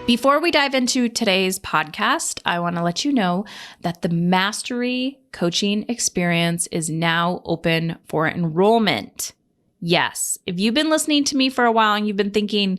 Before we dive into today's podcast, I want to let you know that the Mastery Coaching Experience is now open for enrollment. Yes, if you've been listening to me for a while and you've been thinking,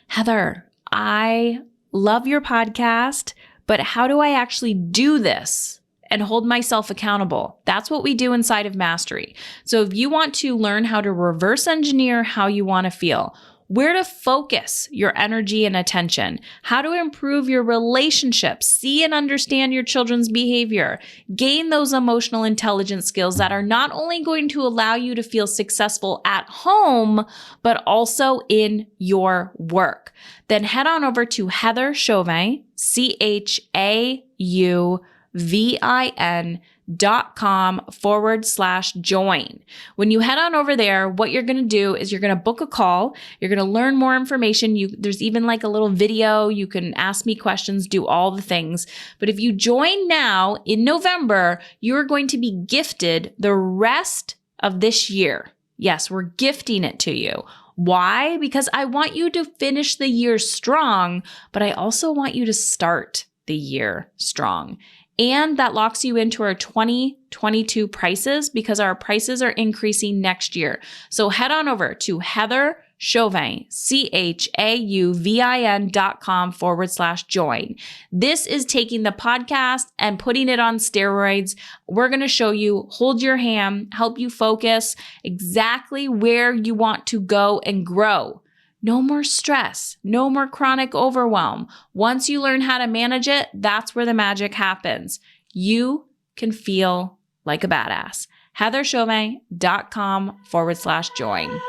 Heather, I love your podcast, but how do I actually do this and hold myself accountable? That's what we do inside of Mastery. So if you want to learn how to reverse engineer how you want to feel, where to focus your energy and attention, how to improve your relationships, see and understand your children's behavior, gain those emotional intelligence skills that are not only going to allow you to feel successful at home, but also in your work, then head on over to Heather Chauvin, CHAUVIN.com/join. When you head on over there, what you're going to do is you're going to book a call. You're going to learn more information. There's even like a little video. You can ask me questions, do all the things. But if you join now in November, you're going to be gifted the rest of this year. Yes, we're gifting it to you. Why? Because I want you to finish the year strong, but I also want you to start the year strong. And that locks you into our 2022 prices because our prices are increasing next year. So head on over to Heather Chauvin, CHAUVIN.com/join. This is taking the podcast and putting it on steroids. We're going to show you, hold your hand, help you focus exactly where you want to go and grow. No more stress, no more chronic overwhelm. Once you learn how to manage it, that's where the magic happens. You can feel like a badass. HeatherChauvin.com/join.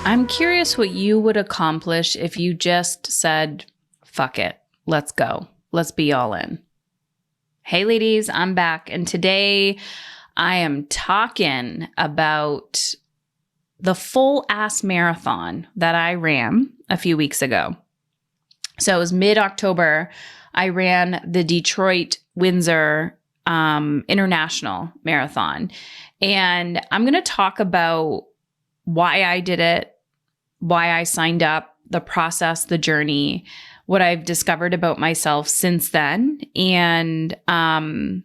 I'm curious what you would accomplish if you just said, fuck it, let's go. Let's be all in. Hey ladies, I'm back. And today I am talking about the full ass marathon that I ran a few weeks ago. So it was mid-October. I ran the Detroit Windsor International Marathon. And I'm going to talk about why I did it, why I signed up, the process, the journey, what I've discovered about myself since then. And we're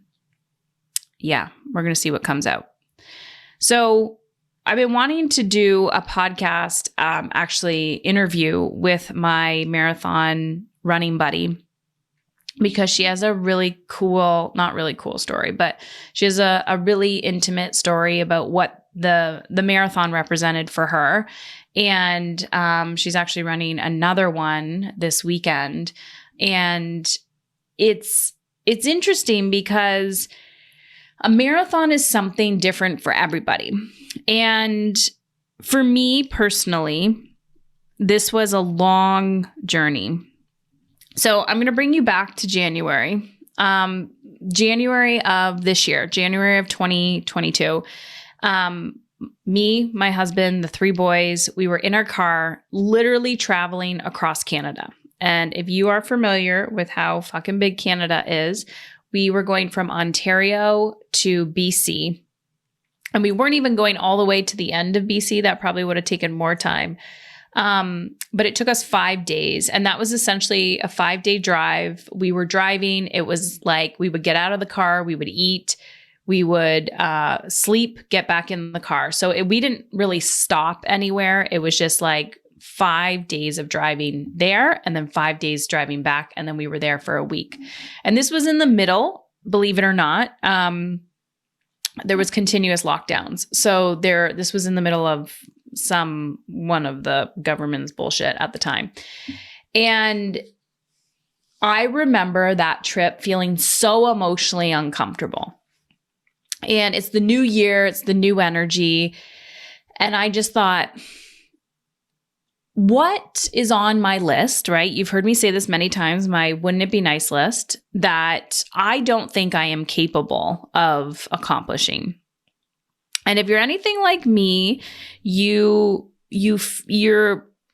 going to see what comes out. So I've been wanting to do a podcast, actually interview with my marathon running buddy, because she has a really cool, not really cool story, but she has a really intimate story about what the marathon represented for her. And she's actually running another one this weekend. And it's interesting because a marathon is something different for everybody. And for me personally, this was a long journey. So I'm going to bring you back to January. January of this year, January of 2022. Me, my husband, the three boys, we were in our car, literally traveling across Canada. And if you are familiar with how fucking big Canada is, we were going from Ontario to BC, and we weren't even going all the way to the end of BC. That probably would have taken more time. But it took us 5 days, and that was essentially a 5-day drive. We were driving. It was like we would get out of the car, we would eat, we would sleep, get back in the car. So we didn't really stop anywhere. It was just like 5 days of driving there and then 5 days driving back. And then we were there for a week. And this was in the middle, believe it or not. There was continuous lockdowns. So this was in the middle of one of the government's bullshit at the time. And I remember that trip feeling so emotionally uncomfortable. And it's the new year, it's the new energy. And I just thought, what is on my list, right? You've heard me say this many times, my wouldn't it be nice list, that I don't think I am capable of accomplishing. And if you're anything like me, you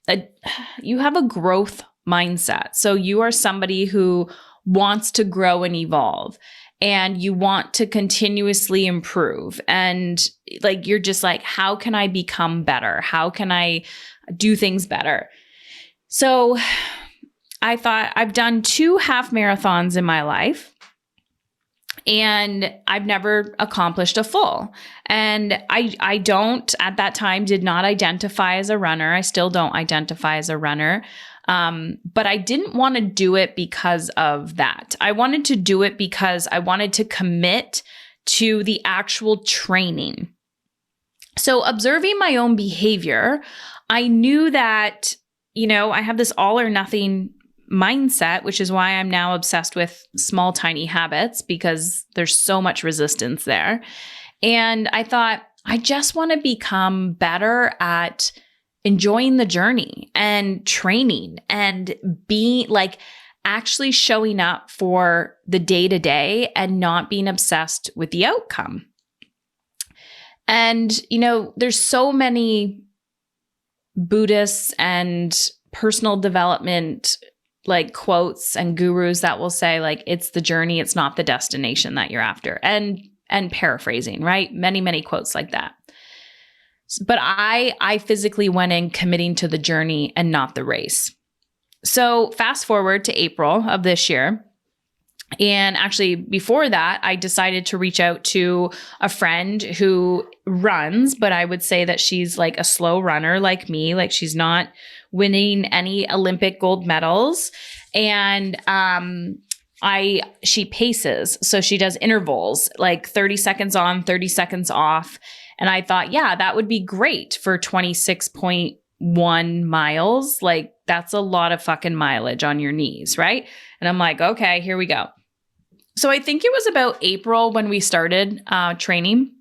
have a growth mindset. So you are somebody who wants to grow and evolve. and you want to continuously improve. And like, you're just like, how can I become better? How can I do things better? So I thought, I've done 2 half marathons in my life, and I've never accomplished a full. And I don't, at that time, did not identify as a runner. I still don't identify as a runner. But I didn't want to do it because of that. I wanted to do it because I wanted to commit to the actual training. So observing my own behavior, I knew that, I have this all or nothing mindset, which is why I'm now obsessed with small, tiny habits, because there's so much resistance there. And I thought, I just want to become better at enjoying the journey and training and being like actually showing up for the day to day and not being obsessed with the outcome. And, there's so many Buddhists and personal development like quotes and gurus that will say like, it's the journey, it's not the destination that you're after. And paraphrasing, right? Many, many quotes like that. But I physically went in committing to the journey and not the race. So fast forward to April of this year. And actually before that, I decided to reach out to a friend who runs, but I would say that she's like a slow runner like me. Like, she's not winning any Olympic gold medals. And she paces. So she does intervals, like 30 seconds on, 30 seconds off. And I thought, yeah, that would be great for 26.1 miles. Like, that's a lot of fucking mileage on your knees, right? And I'm like, okay, here we go. So I think it was about April when we started training,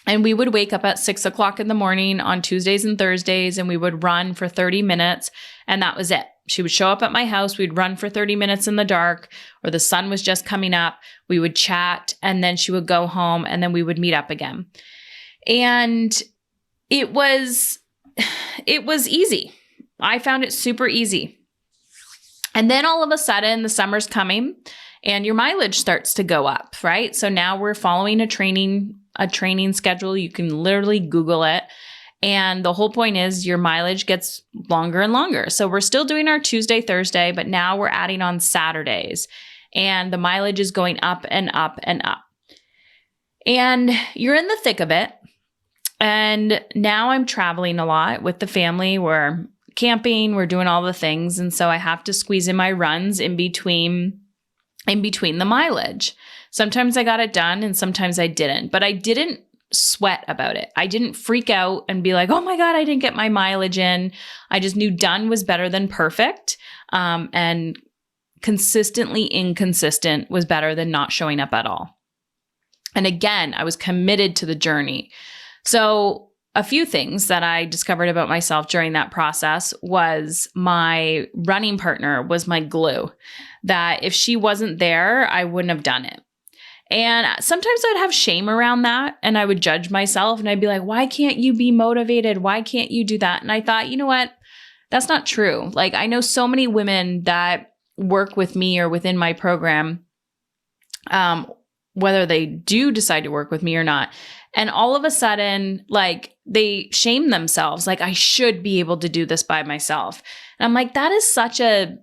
and we would wake up at 6:00 in the morning on Tuesdays and Thursdays, and we would run for 30 minutes. And that was it. She would show up at my house. We'd run for 30 minutes in the dark, or the sun was just coming up. We would chat, and then she would go home, and then we would meet up again. And it was easy. I found it super easy. And then all of a sudden, the summer's coming and your mileage starts to go up, right? So now we're following a training schedule. You can literally Google it. And the whole point is your mileage gets longer and longer. So we're still doing our Tuesday, Thursday, but now we're adding on Saturdays. And the mileage is going up and up and up. And you're in the thick of it. And now I'm traveling a lot with the family. We're camping, we're doing all the things. And so I have to squeeze in my runs in between the mileage. Sometimes I got it done and sometimes I didn't, but I didn't sweat about it. I didn't freak out and be like, oh my God, I didn't get my mileage in. I just knew done was better than perfect. And consistently inconsistent was better than not showing up at all. And again, I was committed to the journey. So a few things that I discovered about myself during that process was my running partner was my glue, that if she wasn't there, I wouldn't have done it. And sometimes I'd have shame around that, and I would judge myself, and I'd be like, why can't you be motivated? Why can't you do that? And I thought, you know what? That's not true. Like, I know so many women that work with me or within my program, whether they do decide to work with me or not. And all of a sudden, like, they shame themselves. Like, I should be able to do this by myself. And I'm like, that is such a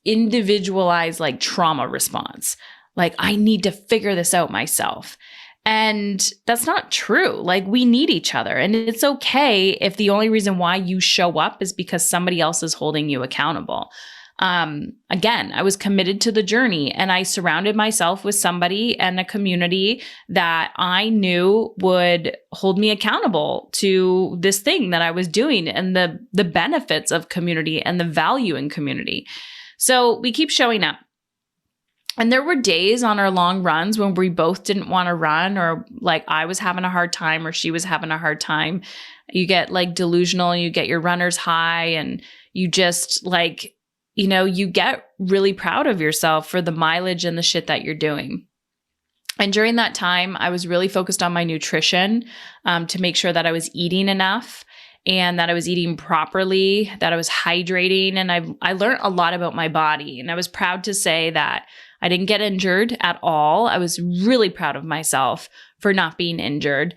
individualized, like, trauma response. Like, I need to figure this out myself. And that's not true. Like, we need each other. And it's okay if the only reason why you show up is because somebody else is holding you accountable. Again, I was committed to the journey, and I surrounded myself with somebody and a community that I knew would hold me accountable to this thing that I was doing and the benefits of community and the value in community. So we keep showing up. And there were days on our long runs when we both didn't want to run, or like I was having a hard time or she was having a hard time. You get like delusional, you get your runner's high, and you just like, you know, you get really proud of yourself for the mileage and the shit that you're doing. And during that time, I was really focused on my nutrition to make sure that I was eating enough and that I was eating properly, that I was hydrating. And I learned a lot about my body. And I was proud to say that I didn't get injured at all. I was really proud of myself for not being injured.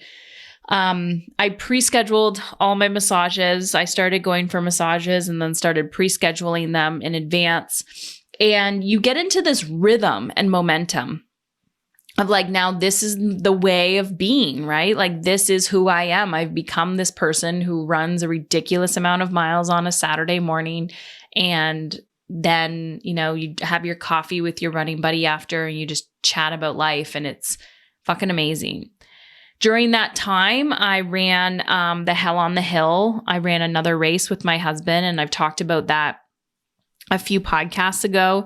I pre-scheduled all my massages. I started going for massages and then started pre-scheduling them in advance. And you get into this rhythm and momentum of like, now this is the way of being, right? Like, this is who I am. I've become this person who runs a ridiculous amount of miles on a Saturday morning. And then, you have your coffee with your running buddy after and you just chat about life, and it's fucking amazing. During that time, I ran the Hell on the Hill. I ran another race with my husband, and I've talked about that a few podcasts ago,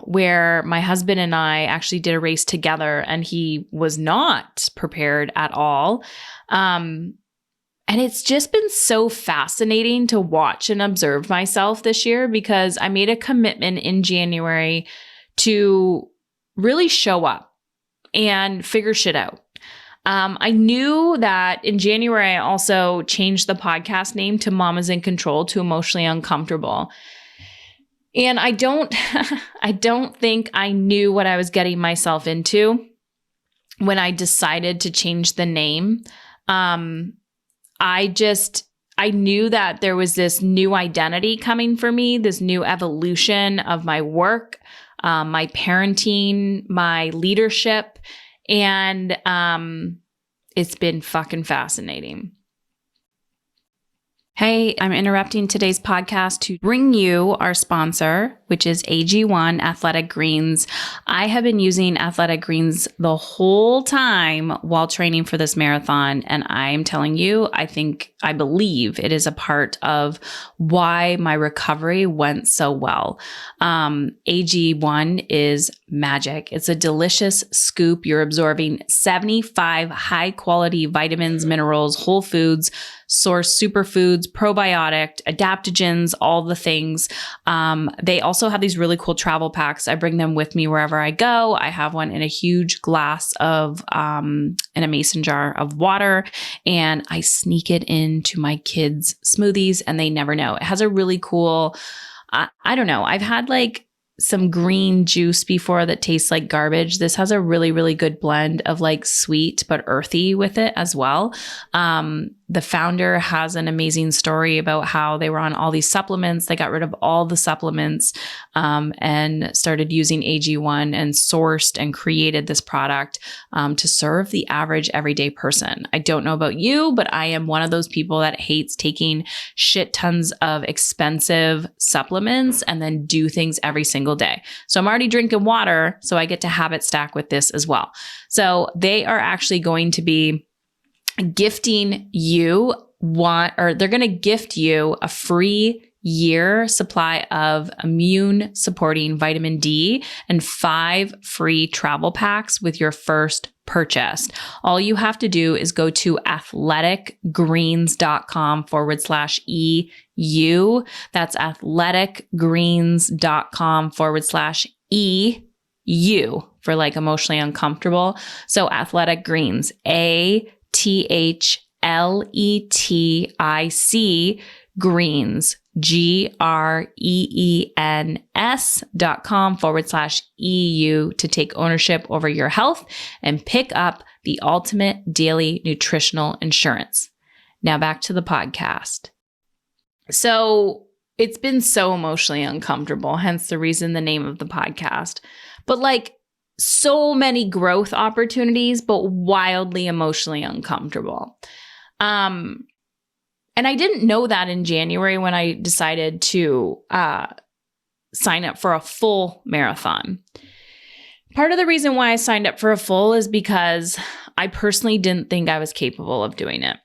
where my husband and I actually did a race together, and he was not prepared at all. And it's just been so fascinating to watch and observe myself this year, because I made a commitment in January to really show up and figure shit out. I knew that in January, I also changed the podcast name to Mama's in Control to Emotionally Uncomfortable. And I don't think I knew what I was getting myself into when I decided to change the name. I knew that there was this new identity coming for me, this new evolution of my work, my parenting, my leadership. And it's been fucking fascinating. Hey, I'm interrupting today's podcast to bring you our sponsor, which is AG1 Athletic Greens. I have been using Athletic Greens the whole time while training for this marathon. And I'm telling you, I believe it is a part of why my recovery went so well. AG1 is magic. It's a delicious scoop. You're absorbing 75 high quality vitamins, minerals, whole foods, source superfoods, probiotic, adaptogens, all the things. They also have these really cool travel packs. I bring them with me wherever I go. I have one in a huge glass of, in a mason jar of water, and I sneak it into my kids' smoothies, and they never know. It has a really cool, I don't know. I've had like some green juice before that tastes like garbage. This has a really, really good blend of like sweet but earthy with it as well. The founder has an amazing story about how they were on all these supplements. They got rid of all the supplements and started using AG1 and sourced and created this product to serve the average everyday person. I don't know about you, but I am one of those people that hates taking shit tons of expensive supplements and then do things every single day. So I'm already drinking water, so I get to habit stack with this as well. So they are actually going to be gifting you they're going to gift you a free year supply of immune supporting vitamin D and 5 free travel packs with your first purchase. All you have to do is go to athleticgreens.com/EU. That's athleticgreens.com/EU for like emotionally uncomfortable. So Athletic Greens, ATHLETIC Greens, GREENS.com/EU to take ownership over your health and pick up the ultimate daily nutritional insurance. Now back to the podcast. So it's been so emotionally uncomfortable, hence the reason the name of the podcast. But like so many growth opportunities, but wildly emotionally uncomfortable. And I didn't know that in January when I decided to sign up for a full marathon. Part of the reason why I signed up for a full is because I personally didn't think I was capable of doing it.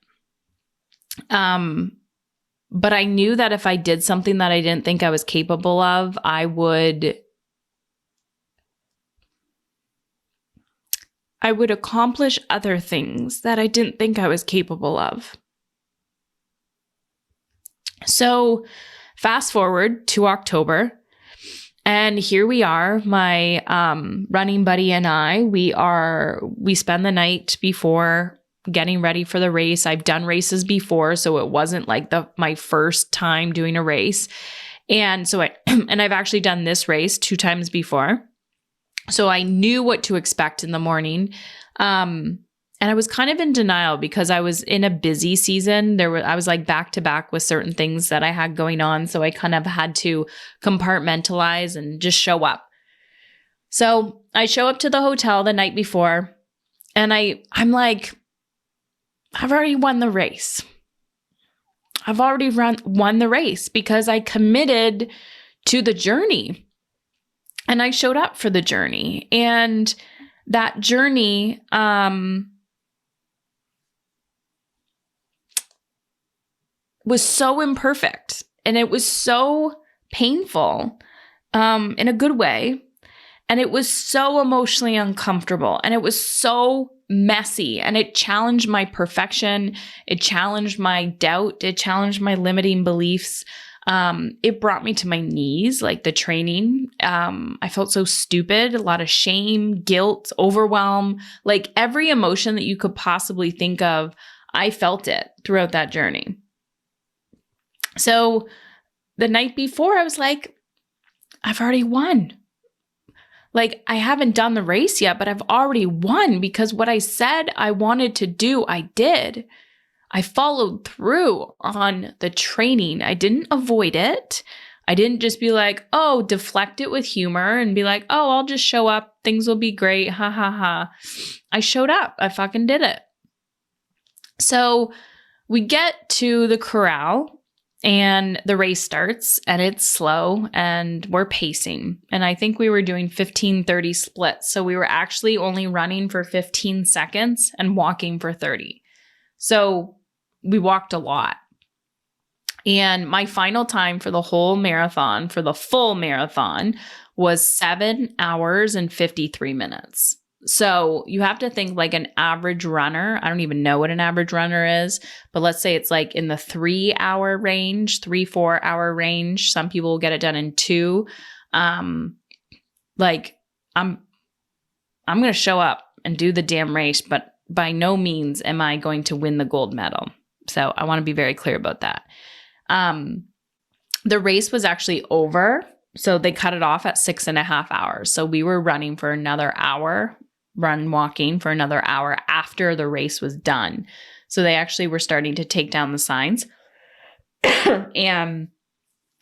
But I knew that if I did something that I didn't think I was capable of, I would accomplish other things that I didn't think I was capable of. So fast forward to October, and here we are, my running buddy and I, we spend the night before getting ready for the race. I've done races before, so it wasn't like my first time doing a race. And so I've actually done this race 2 times before. So I knew what to expect in the morning. And I was kind of in denial because I was in a busy season. I was like back to back with certain things that I had going on. So I kind of had to compartmentalize and just show up. So I show up to the hotel the night before and I'm like, I've already won the race. I've already won the race because I committed to the journey and I showed up for the journey. And that journey, was so imperfect and it was so painful, in a good way. And it was so emotionally uncomfortable and it was so messy and it challenged my perfection. It challenged my doubt. It challenged my limiting beliefs. It brought me to my knees, like the training. I felt so stupid, a lot of shame, guilt, overwhelm, like every emotion that you could possibly think of. I felt it throughout that journey. So the night before, I was like, I've already won. Like, I haven't done the race yet, but I've already won because what I said I wanted to do, I did. I followed through on the training. I didn't avoid it. I didn't just be like, oh, deflect it with humor and be like, oh, I'll just show up. Things will be great. Ha ha ha. I showed up. I fucking did it. So we get to the corral. And the race starts and it's slow and we're pacing. And I think we were doing 15-30 splits. So we were actually only running for 15 seconds and walking for 30. So we walked a lot. And my final time for the whole marathon, for the full marathon, was 7 hours and 53 minutes. So you have to think like an average runner. I don't even know what an average runner is, but let's say it's like in the 3-hour range, 3-4 hour range. Some people will get it done in 2. Like I'm going to show up and do the damn race, but by no means am I going to win the gold medal. So I want to be very clear about that. The race was actually over. So they cut it off at 6.5 hours. So we were running for another hour, walking for another hour after the race was done. So they actually were starting to take down the signs. And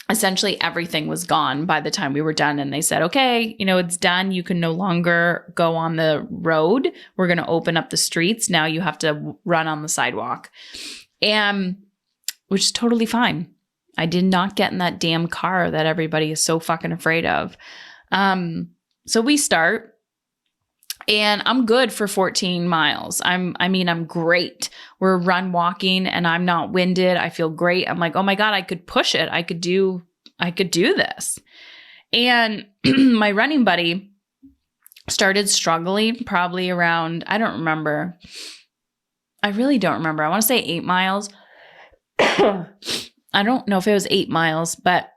essentially everything was gone by the time we were done. And they said, okay, it's done. You can no longer go on the road. We're going to open up the streets. Now you have to run on the sidewalk. And which is totally fine. I did not get in that damn car that everybody is so fucking afraid of. So we start. And I'm good for 14 miles. I'm great. We're walking and I'm not winded. I feel great. I'm like, oh my God, I could push it. I could do this. And my running buddy started struggling probably around, I don't remember. I really don't remember. I want to say 8 miles. I don't know if it was 8 miles, but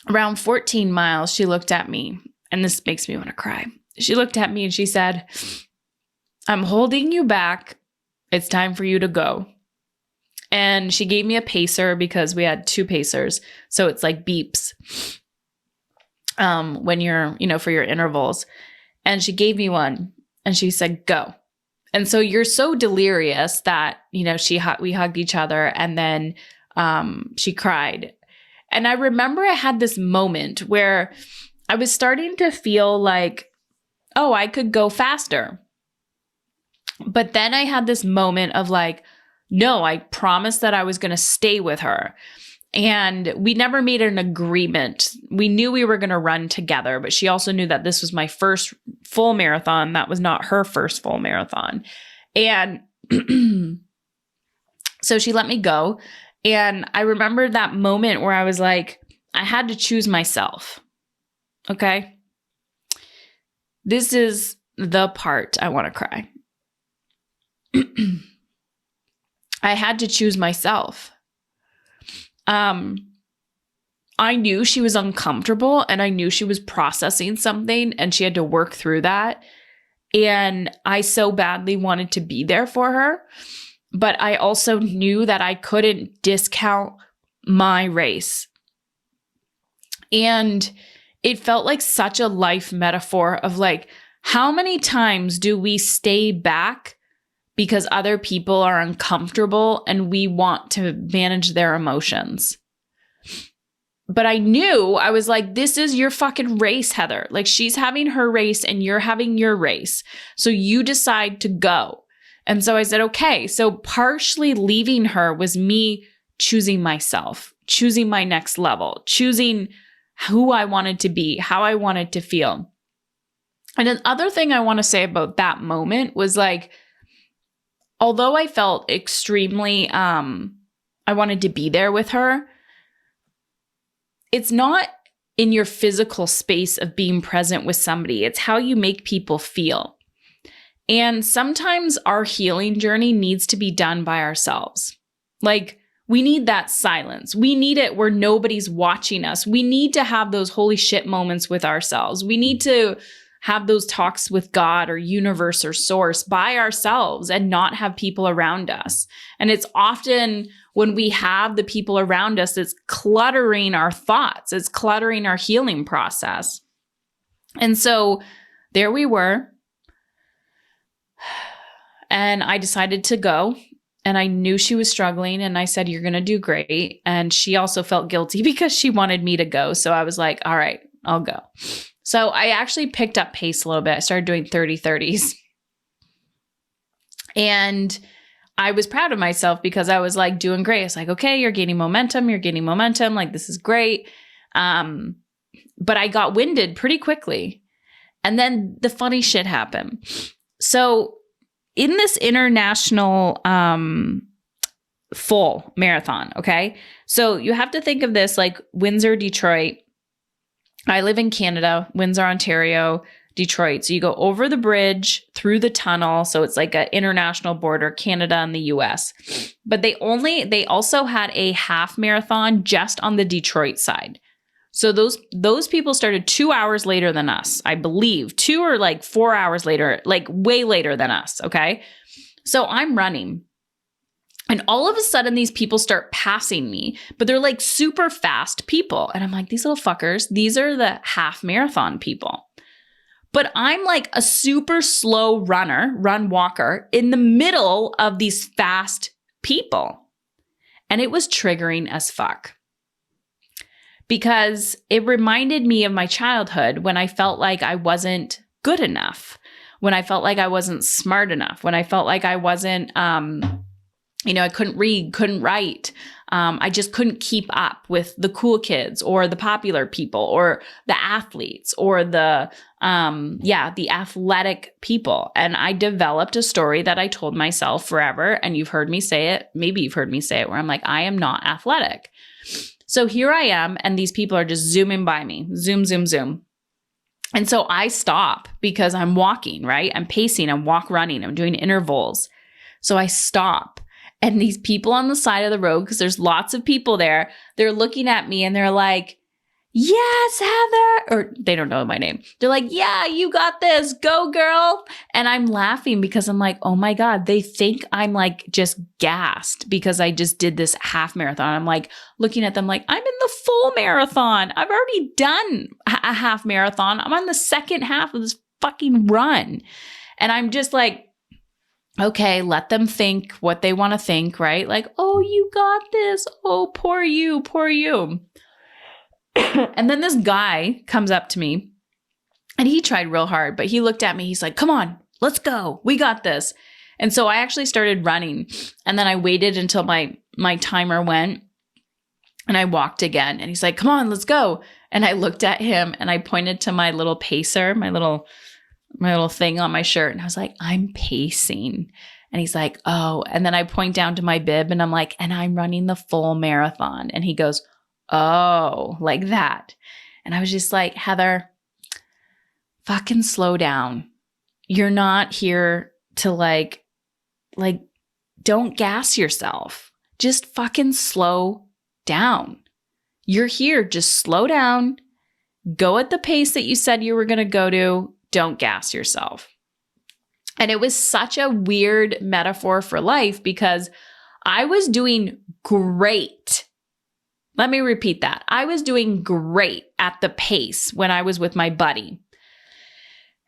around 14 miles, she looked at me and this makes me want to cry. She looked at me and she said, I'm holding you back. It's time for you to go. And she gave me a pacer because we had 2 pacers. So it's like beeps when you're, for your intervals. And she gave me one and she said, go. And so you're so delirious that, we hugged each other and then she cried. And I remember I had this moment where I was starting to feel like, oh, I could go faster. But then I had this moment of like, no, I promised that I was going to stay with her. And we never made an agreement. We knew we were going to run together, but she also knew that this was my first full marathon. That was not her first full marathon. And so she let me go. And I remember that moment where I was like, I had to choose myself. Okay. This is the part I want to cry. I had to choose myself. I knew she was uncomfortable and I knew she was processing something and she had to work through that. And I so badly wanted to be there for her. But I also knew that I couldn't discount my race. And it felt like such a life metaphor of like, how many times do we stay back because other people are uncomfortable and we want to manage their emotions? But I knew, I was like, this is your fucking race, Heather. Like, she's having her race and you're having your race. So you decide to go. And so I said, okay. So partially leaving her was me choosing myself, choosing my next level, choosing who I wanted to be, how I wanted to feel. And another thing I want to say about that moment was like, although I felt extremely, I wanted to be there with her, it's not in your physical space of being present with somebody. It's how you make people feel. And sometimes our healing journey needs to be done by ourselves. Like, we need that silence. We need it where nobody's watching us. We need to have those holy shit moments with ourselves. We need to have those talks with God or universe or source by ourselves and not have people around us. And it's often when we have the people around us, it's cluttering our thoughts. It's cluttering our healing process. And so there we were. And I decided to go. And I knew she was struggling. And I said, you're going to do great. And she also felt guilty because she wanted me to go. So I was like, all right, I'll go. So I actually picked up pace a little bit. I started doing 30-30s. And I was proud of myself because I was like doing great. It's like, okay, you're gaining momentum. You're gaining momentum. Like, this is great. But I got winded pretty quickly. And then the funny shit happened. So in this international full marathon, okay? So you have to think of this like Windsor, Detroit. I live in Canada, Windsor, Ontario, Detroit. So you go over the bridge through the tunnel. So it's like an international border, Canada and the US. But they also had a half marathon just on the Detroit side. So those people started 2 hours later than us, I believe, 2 or like 4 hours later, like way later than us. Okay. So I'm running. And all of a sudden, these people start passing me, but they're like super fast people. And I'm like, these little fuckers, these are the half marathon people. But I'm like a super slow run walker in the middle of these fast people. And it was triggering as fuck. Because it reminded me of my childhood when I felt like I wasn't good enough, when I felt like I wasn't smart enough, when I felt like I wasn't, I couldn't read, couldn't write. I just couldn't keep up with the cool kids or the popular people or the athletes or the athletic people. And I developed a story that I told myself forever. And you've heard me say it. Maybe you've heard me say it where I'm like, I am not athletic. So here I am. And these people are just zooming by me. Zoom, zoom, zoom. And so I stop because I'm walking, right? I'm pacing, I'm running, I'm doing intervals. So I stop. And these people on the side of the road, because there's lots of people there, they're looking at me and they're like, yes, Heather. Or they don't know my name. They're like, yeah, you got this. Go, girl. And I'm laughing because I'm like, oh my God, they think I'm like just gassed because I just did this half marathon. I'm like looking at them like, I'm in the full marathon. I've already done a half marathon. I'm on the second half of this fucking run. And I'm just like, okay, let them think what they want to think, right? Like, oh, you got this. Oh, poor you, poor you. And then this guy comes up to me and he tried real hard, but he looked at me. He's like, come on, let's go. We got this. And so I actually started running and then I waited until my timer went and I walked again. And he's like, come on, let's go. And I looked at him and I pointed to my little pacer, my little thing on my shirt. And I was like, I'm pacing. And he's like, oh. And then I point down to my bib and I'm like, and I'm running the full marathon. And he goes, oh, like that. And I was just like, Heather, fucking slow down. You're not here to like, don't gas yourself. Just fucking slow down. You're here. Just slow down. Go at the pace that you said you were going to go to. Don't gas yourself. And it was such a weird metaphor for life because I was doing great. Let me repeat that. I was doing great at the pace when I was with my buddy.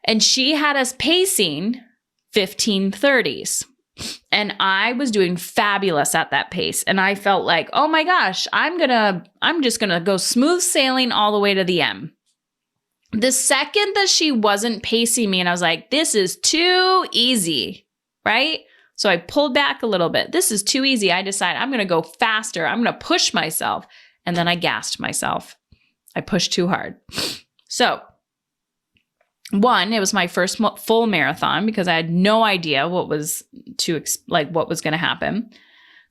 And she had us pacing 15:30s. And I was doing fabulous at that pace. And I felt like, oh my gosh, I'm just gonna go smooth sailing all the way to the end. The second that she wasn't pacing me and I was like, this is too easy, right? So I pulled back a little bit. This is too easy. I decided I'm going to go faster. I'm going to push myself. And then I gassed myself. I pushed too hard. So one, it was my first full marathon because I had no idea what was going to happen.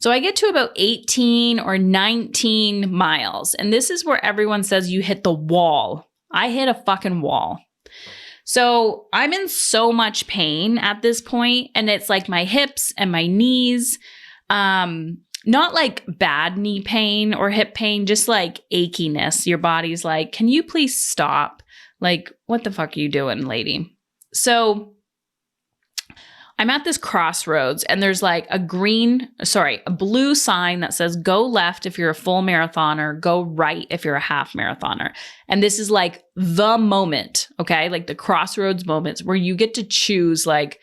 So I get to about 18 or 19 miles. And this is where everyone says you hit the wall. I hit a fucking wall. So I'm in so much pain at this point, and it's like my hips and my knees, not like bad knee pain or hip pain, just like achiness. Your body's like, can you please stop? Like, what the fuck are you doing, lady? So I'm at this crossroads and there's like a blue sign that says go left if you're a full marathoner, go right if you're a half marathoner. And this is like the moment, okay? Like the crossroads moments where you get to choose like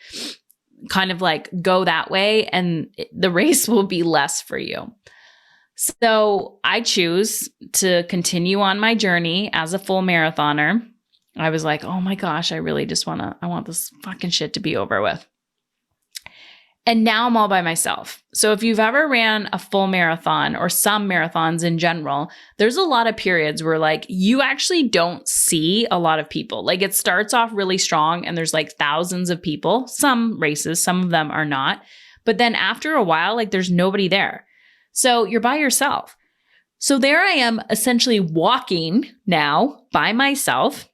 kind of like go that way and the race will be less for you. So I choose to continue on my journey as a full marathoner. I was like, oh my gosh, I want this fucking shit to be over with. And now I'm all by myself. So if you've ever ran a full marathon or some marathons in general, there's a lot of periods where like you actually don't see a lot of people. Like it starts off really strong and there's like thousands of people. Some races, some of them are not. But then after a while, like there's nobody there. So you're by yourself. So there I am essentially walking now by myself.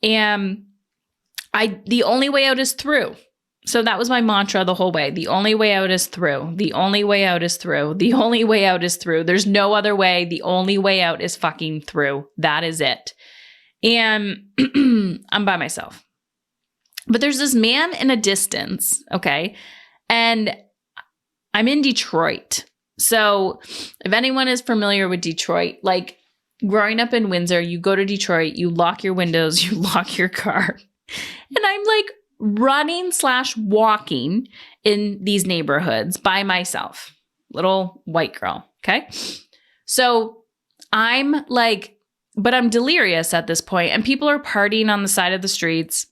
And the only way out is through. So that was my mantra the whole way. The only way out is through. The only way out is through. The only way out is through. There's no other way. The only way out is fucking through. That is it. And I'm by myself. But there's this man in a distance, okay? And I'm in Detroit. So if anyone is familiar with Detroit, like growing up in Windsor, you go to Detroit, you lock your windows, you lock your car. And I'm like running/walking in these neighborhoods by myself, little white girl. Okay. So I'm like, but I'm delirious at this point and people are partying on the side of the streets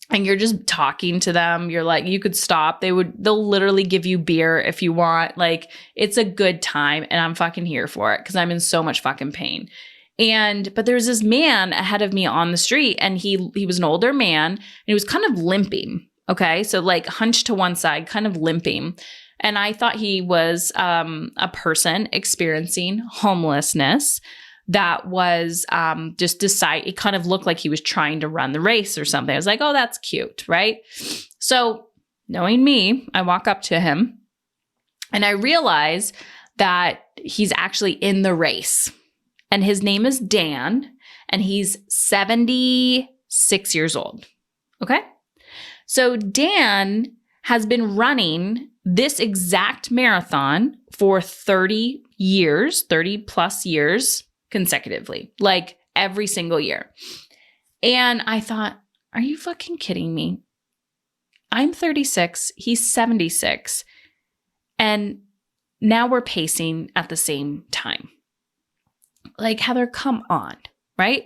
and you're just talking to them. You're like, you could stop. They'll literally give you beer if you want. Like it's a good time and I'm fucking here for it because I'm in so much fucking pain. But there's this man ahead of me on the street and he was an older man and he was kind of limping. Okay. So like hunched to one side, kind of limping. And I thought he was a person experiencing homelessness that was it kind of looked like he was trying to run the race or something. I was like, oh, that's cute. Right. So knowing me, I walk up to him and I realize that he's actually in the race. And his name is Dan, and he's 76 years old. Okay? So Dan has been running this exact marathon for 30 plus years consecutively, like every single year. And I thought, are you fucking kidding me? I'm 36, he's 76, and now we're pacing at the same time. Like, Heather, come on, right?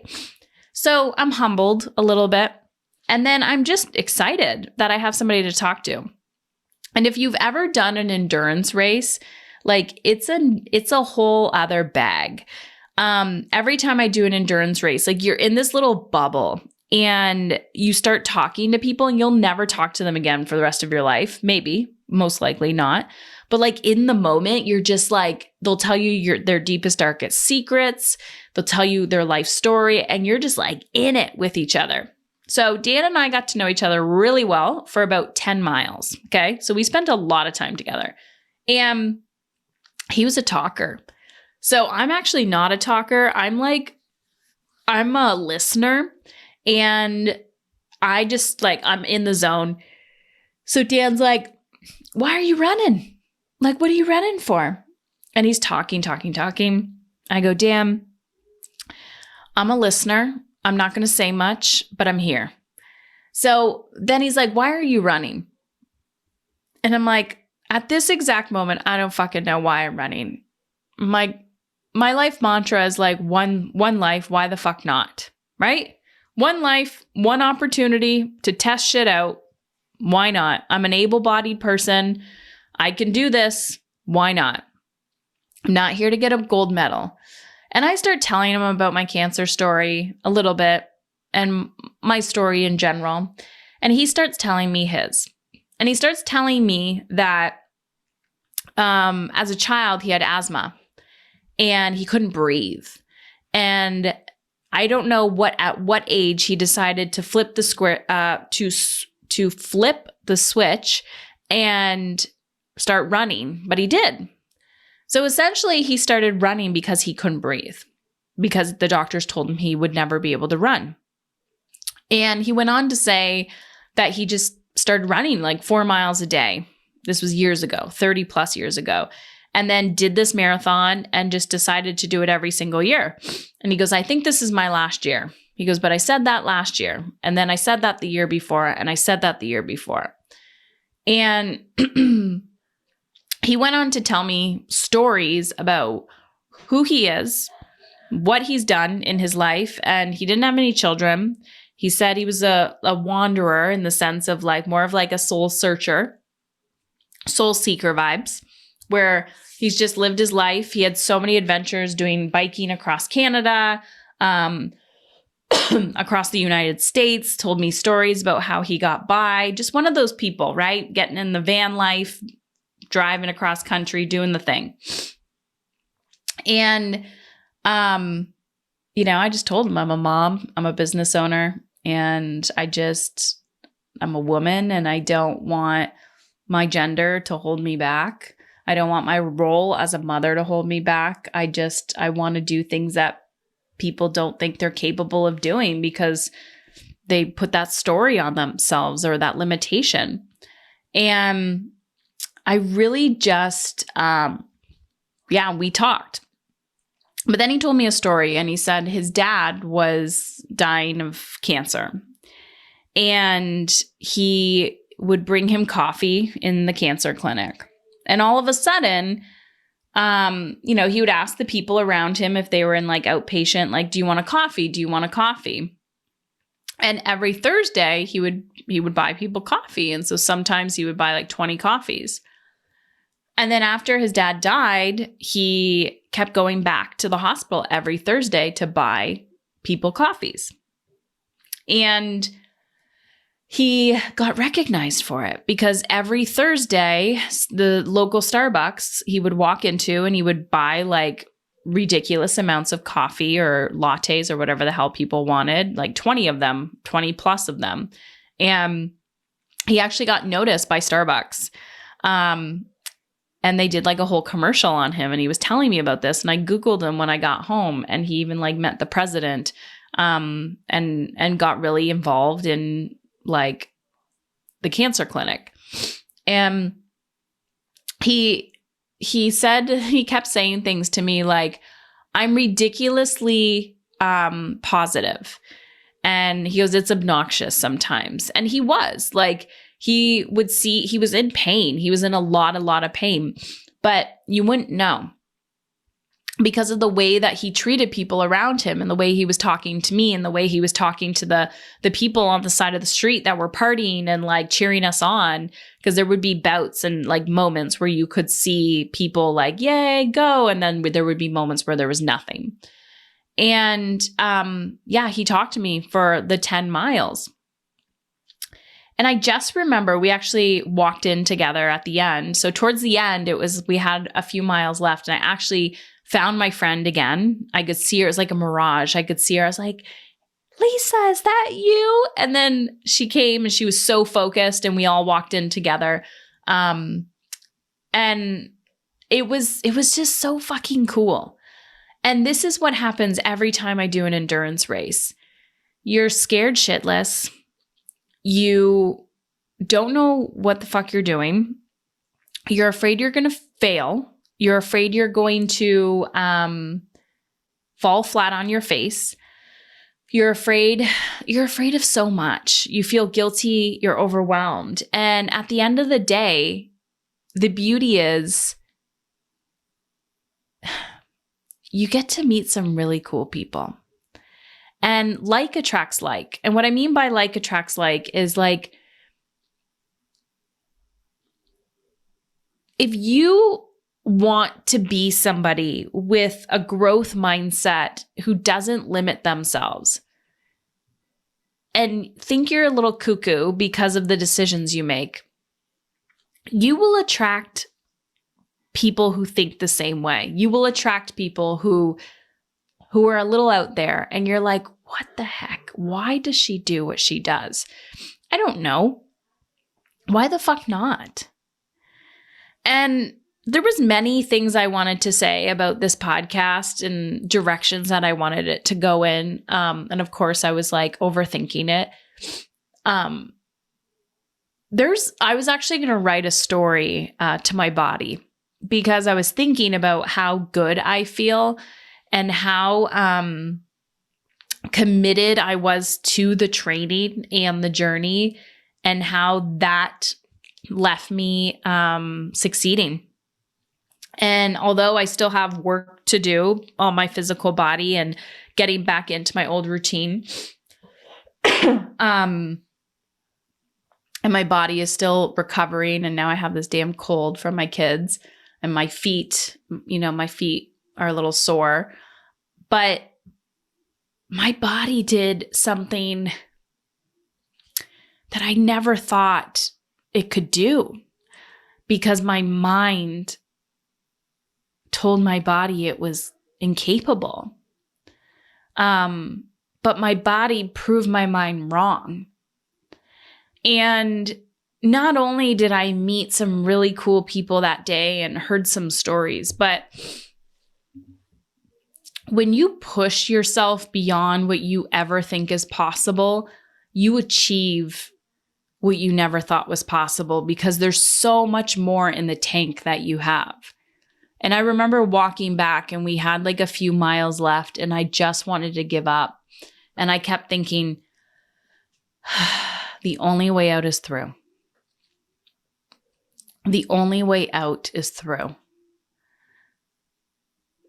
So I'm humbled a little bit. And then I'm just excited that I have somebody to talk to. And if you've ever done an endurance race, like it's a whole other bag. Every time I do an endurance race, like you're in this little bubble and you start talking to people and you'll never talk to them again for the rest of your life. Maybe, most likely not. But like in the moment, you're just like, they'll tell you their deepest, darkest secrets. They'll tell you their life story and you're just like in it with each other. So Dan and I got to know each other really well for about 10 miles. Okay. So we spent a lot of time together and he was a talker. So I'm actually not a talker. I'm a listener and I just like, I'm in the zone. So Dan's like, why are you running? Like, what are you running for? And he's talking. I go, damn, I'm a listener. I'm not going to say much, but I'm here. So then he's like, why are you running? And I'm like, at this exact moment, I don't fucking know why I'm running. My life mantra is like one life, why the fuck not? Right? One life, one opportunity to test shit out. Why not? I'm an able-bodied person. I can do this. Why not? I'm not here to get a gold medal. And I start telling him about my cancer story a little bit and my story in general. And he starts telling me his. And he starts telling me that as a child, he had asthma and he couldn't breathe. And I don't know at what age he decided to flip the to flip the switch and start running, but he did. So essentially, he started running because he couldn't breathe, because the doctors told him he would never be able to run. And he went on to say that he just started running like 4 miles a day. This was years ago, 30 plus years ago. And then did this marathon and just decided to do it every single year. And he goes, I think this is my last year. He goes, but I said that last year. And then I said that the year before. And I said that the year before. And he went on to tell me stories about who he is, what he's done in his life. And he didn't have any children. He said he was a wanderer in the sense of like more of like a soul searcher, soul seeker vibes, where he's just lived his life. He had so many adventures doing biking across Canada, across the United States, told me stories about how he got by. Just one of those people, right? Getting in the van life, driving across country, doing the thing. And, I just told him I'm a mom, I'm a business owner, and I'm a woman, and I don't want my gender to hold me back. I don't want my role as a mother to hold me back. I want to do things that people don't think they're capable of doing because they put that story on themselves or that limitation. And I really just, we talked. But then he told me a story and he said his dad was dying of cancer. And he would bring him coffee in the cancer clinic. And all of a sudden, he would ask the people around him if they were in like outpatient, like, do you want a coffee? Do you want a coffee? And every Thursday he would buy people coffee. And so sometimes he would buy like 20 coffees. And then after his dad died, he kept going back to the hospital every Thursday to buy people coffees. And he got recognized for it because every Thursday, the local Starbucks he would walk into and he would buy like ridiculous amounts of coffee or lattes or whatever the hell people wanted, like 20 of them, 20 plus of them. And he actually got noticed by Starbucks. And they did like a whole commercial on him. And he was telling me about this. And I Googled him when I got home. And he even like met the president and got really involved in like the cancer clinic. And he said, he kept saying things to me like, I'm ridiculously positive. And he goes, it's obnoxious sometimes. And he was like, he was in pain. He was in a lot of pain, but you wouldn't know because of the way that he treated people around him and the way he was talking to me and the way he was talking to the people on the side of the street that were partying and like cheering us on. Because there would be bouts and like moments where you could see people like, yay, go. And then there would be moments where there was nothing. And he talked to me for the 10 miles. And I just remember we actually walked in together at the end. So towards the end, we had a few miles left and I actually found my friend again. I could see her. It was like a mirage. I could see her. I was like, Lisa, is that you? And then she came and she was so focused and we all walked in together. And it was just so fucking cool. And this is what happens every time I do an endurance race. You're scared shitless. You don't know what the fuck you're doing. You're afraid you're going to fail. You're afraid you're going to fall flat on your face. You're afraid of so much. You feel guilty, you're overwhelmed. And at the end of the day, the beauty is you get to meet some really cool people. And like attracts like. And what I mean by like attracts like is like, if you want to be somebody with a growth mindset who doesn't limit themselves and think you're a little cuckoo because of the decisions you make, you will attract people who think the same way. You will attract people who are a little out there and you're like, what the heck? Why does she do what she does? I don't know. Why the fuck not? And there was many things I wanted to say about this podcast and directions that I wanted it to go in. And of course I was like overthinking it. I was actually going to write a story to my body because I was thinking about how good I feel and how committed I was to the training and the journey and how that left me succeeding. And although I still have work to do on my physical body and getting back into my old routine, and my body is still recovering, and now I have this damn cold from my kids and my feet, my feet are a little sore, but my body did something that I never thought it could do because my mind told my body it was incapable. But my body proved my mind wrong. And not only did I meet some really cool people that day and heard some stories, but when you push yourself beyond what you ever think is possible, you achieve what you never thought was possible because there's so much more in the tank that you have. And I remember walking back and we had like a few miles left and I just wanted to give up. And I kept thinking, the only way out is through. The only way out is through.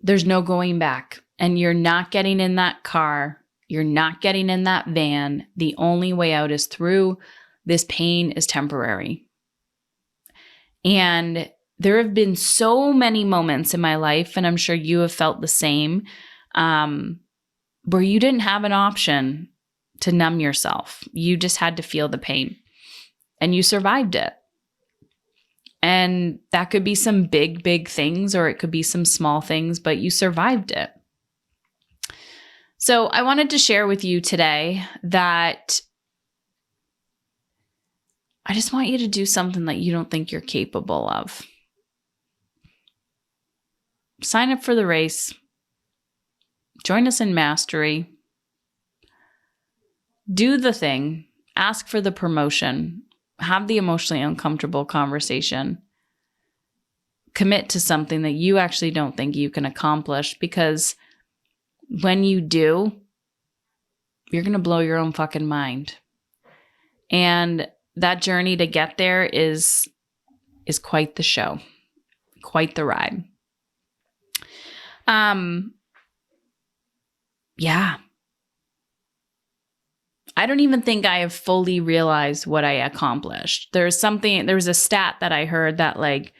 There's no going back. And you're not getting in that car. You're not getting in that van. The only way out is through. This pain is temporary. And there have been so many moments in my life, and I'm sure you have felt the same, where you didn't have an option to numb yourself. You just had to feel the pain. And you survived it. And that could be some big, big things, or it could be some small things, but you survived it. So I wanted to share with you today that I just want you to do something that you don't think you're capable of. Sign up for the race. Join us in mastery. Do the thing. Ask for the promotion. Have the emotionally uncomfortable conversation. Commit to something that you actually don't think you can accomplish, because when you do, you're going to blow your own fucking mind. And that journey to get there is quite the show, quite the ride. Yeah. I don't even think I have fully realized what I accomplished. There was a stat that I heard that like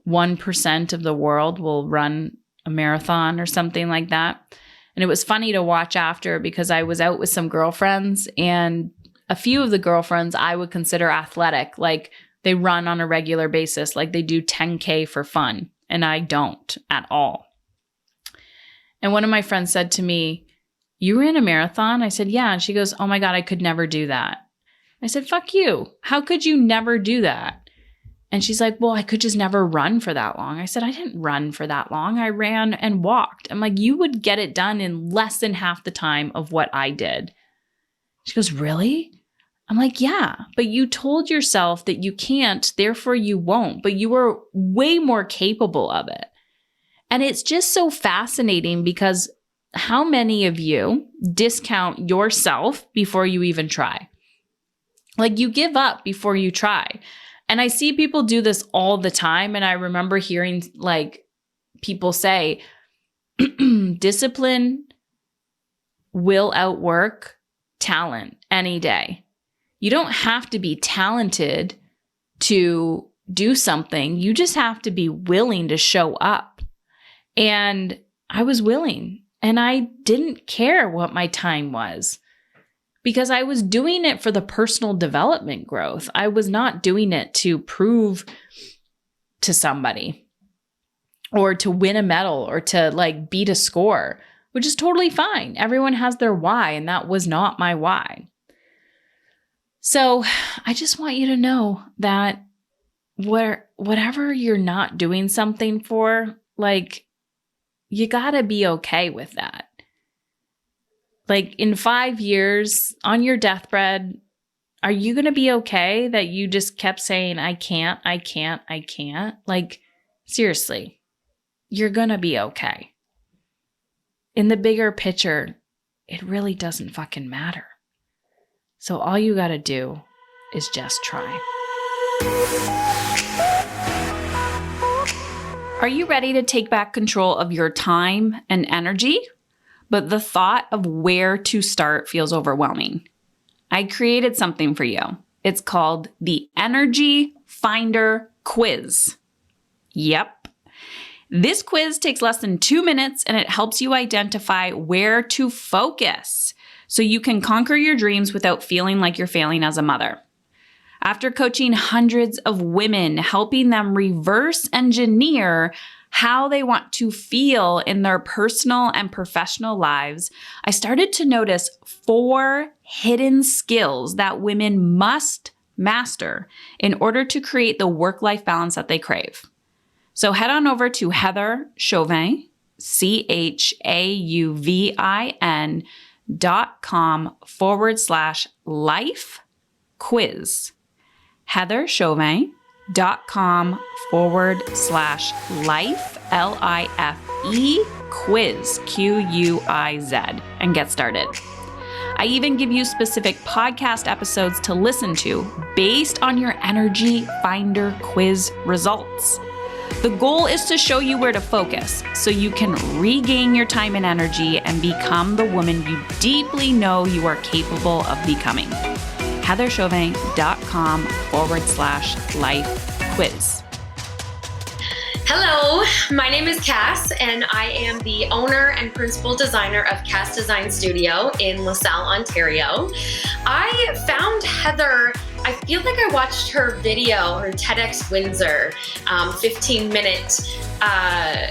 1% of the world will run a marathon or something like that. And it was funny to watch after, because I was out with some girlfriends, and a few of the girlfriends I would consider athletic. Like they run on a regular basis, like they do 10K for fun. And I don't at all. And one of my friends said to me, "You ran a marathon?" I said, "Yeah." And she goes, "Oh my God, I could never do that." I said, "Fuck you. How could you never do that?" And she's like, "Well, I could just never run for that long." I said, "I didn't run for that long. I ran and walked." I'm like, "You would get it done in less than half the time of what I did." She goes, "Really?" I'm like, "Yeah, but you told yourself that you can't, therefore you won't, but you were way more capable of it." And it's just so fascinating because how many of you discount yourself before you even try? Like, you give up before you try. And I see people do this all the time. And I remember hearing like people say, discipline will outwork talent any day. You don't have to be talented to do something. You just have to be willing to show up. And I was willing, and I didn't care what my time was because I was doing it for the personal development growth. I was not doing it to prove to somebody or to win a medal or to like beat a score, which is totally fine. Everyone has their why, and that was not my why. So I just want you to know that whatever you're not doing something for, like, you gotta be okay with that. Like, in 5 years on your deathbed, are you gonna be okay that you just kept saying, I can't, I can't, I can't? Like, seriously, you're gonna be okay. In the bigger picture, it really doesn't fucking matter. So all you gotta do is just try. Are you ready to take back control of your time and energy? But the thought of where to start feels overwhelming. I created something for you. It's called the Energy Finder Quiz. Yep. This quiz takes less than 2 minutes, and it helps you identify where to focus so you can conquer your dreams without feeling like you're failing as a mother. After coaching hundreds of women, helping them reverse engineer how they want to feel in their personal and professional lives, I started to notice 4 hidden skills that women must master in order to create the work-life balance that they crave. So head on over to Heather Chauvin, CHAUVIN.com/life quiz. heatherchauvin.com/life, LIFE quiz, QUIZ, and get started. I even give you specific podcast episodes to listen to based on your Energy Finder quiz results. The goal is to show you where to focus so you can regain your time and energy and become the woman you deeply know you are capable of becoming. heatherchauvin.com/life quiz. Hello, my name is Cass, and I am the owner and principal designer of Cass Design Studio in LaSalle, Ontario. I found Heather, I feel like I watched her video, her TEDx Windsor 15-minute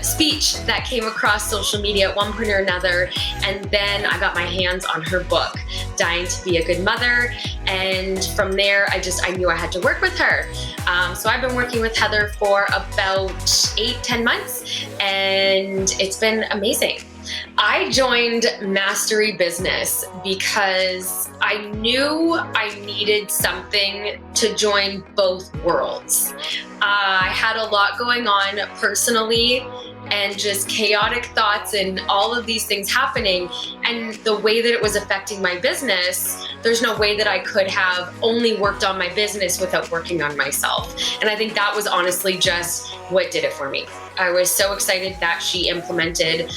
speech that came across social media at one point or another, and then I got my hands on her book, Dying to Be a Good Mother, and from there I knew I had to work with her. So I've been working with Heather for about 8-10 months, and it's been amazing. I joined Mastery Business because I knew I needed something to join both worlds. I had a lot going on personally and just chaotic thoughts and all of these things happening. And the way that it was affecting my business, there's no way that I could have only worked on my business without working on myself. And I think that was honestly just what did it for me. I was so excited that she implemented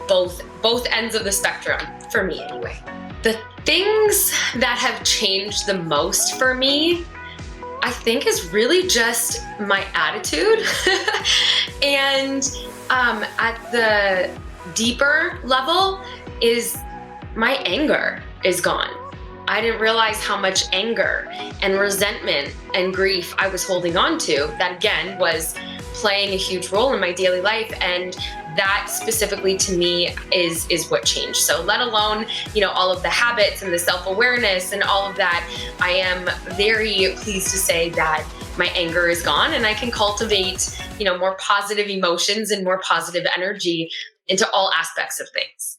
both ends of the spectrum, for me anyway. The things that have changed the most for me, I think, is really just my attitude. And at the deeper level is my anger is gone. I didn't realize how much anger and resentment and grief I was holding on to. That again was playing a huge role in my daily life, and that specifically to me is what changed. So let alone, all of the habits and the self-awareness and all of that, I am very pleased to say that my anger is gone and I can cultivate, more positive emotions and more positive energy into all aspects of things.